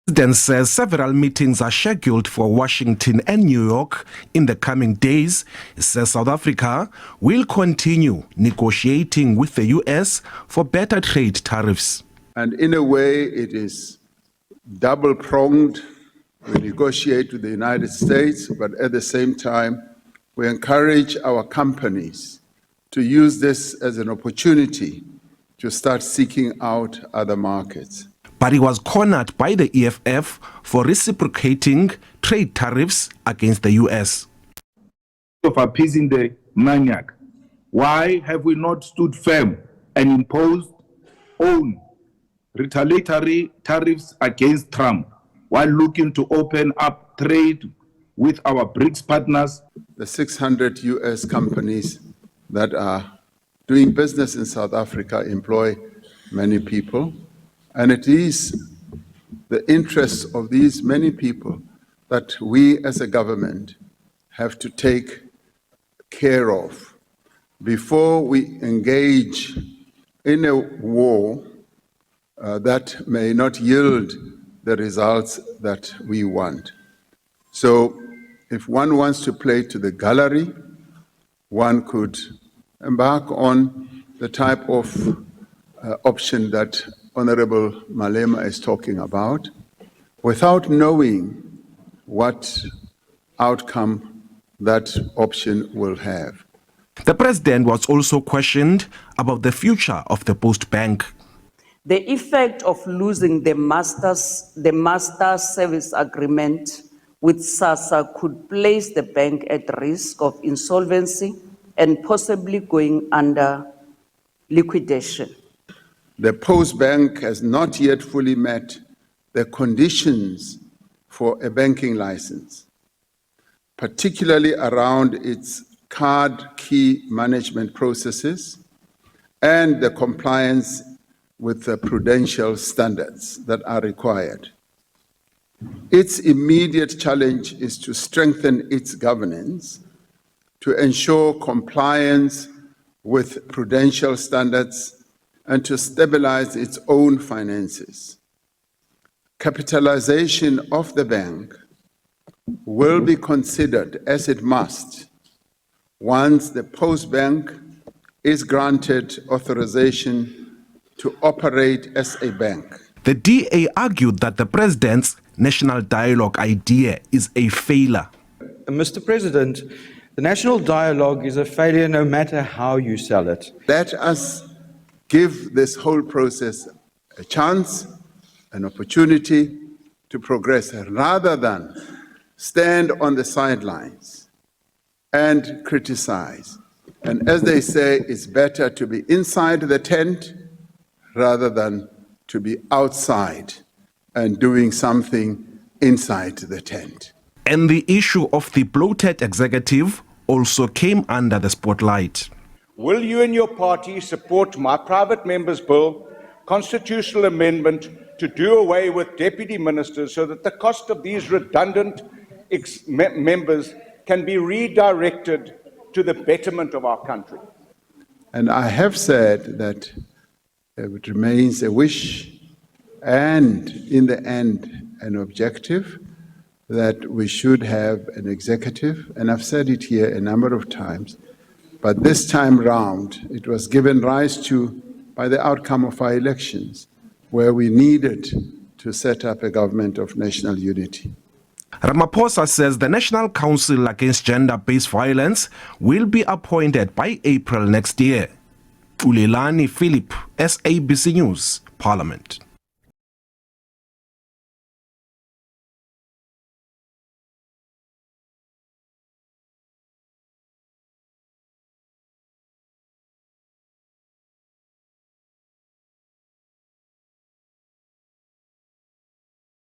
The president says several meetings are scheduled for Washington and New York in the coming days. He says South Africa will continue negotiating with the US for better trade tariffs. And in a way, it is double-pronged. We negotiate with the United States, but at the same time, we encourage our companies to use this as an opportunity to start seeking out other markets. But he was cornered by the EFF for reciprocating trade tariffs against the US. Of appeasing the maniac, why have we not stood firm and imposed own retaliatory tariffs against Trump while looking to open up trade with our BRICS partners? The 600 US companies that are doing business in South Africa employ many people. And it is the interests of these many people that we as a government have to take care of before we engage in a war that may not yield the results that we want. So if one wants to play to the gallery, one could embark on the type of option that Honorable Malema is talking about, without knowing what outcome that option will have. The president was also questioned about the future of the Post Bank. The effect of losing the master service agreement with SASSA could place the bank at risk of insolvency and possibly going under liquidation. The Post Bank has not yet fully met the conditions for a banking license, particularly around its card key management processes and the compliance with the prudential standards that are required. Its immediate challenge is to strengthen its governance to ensure compliance with prudential standards and to stabilize its own finances. Capitalization of the bank will be considered, as it must, once the Post Bank is granted authorization to operate as a bank. The DA argued that the president's national dialogue idea is a failure. Mr. President, the national dialogue is a failure no matter how you sell it. Let us give this whole process a chance, an opportunity to progress, rather than stand on the sidelines and criticize. And as they say, it's better to be inside the tent rather than to be outside and doing something inside the tent. And the issue of the bloated executive also came under the spotlight. Will you and your party support my private member's bill, constitutional amendment, to do away with deputy ministers so that the cost of these redundant members can be redirected to the betterment of our country? And I have said that it remains a wish and, in the end, an objective that we should have an executive, and I've said it here a number of times, but this time round, it was given rise to by the outcome of our elections, where we needed to set up a government of national unity. Ramaphosa says the National Council Against Gender-Based Violence will be appointed by April next year. Ulelani Philip, SABC News, Parliament.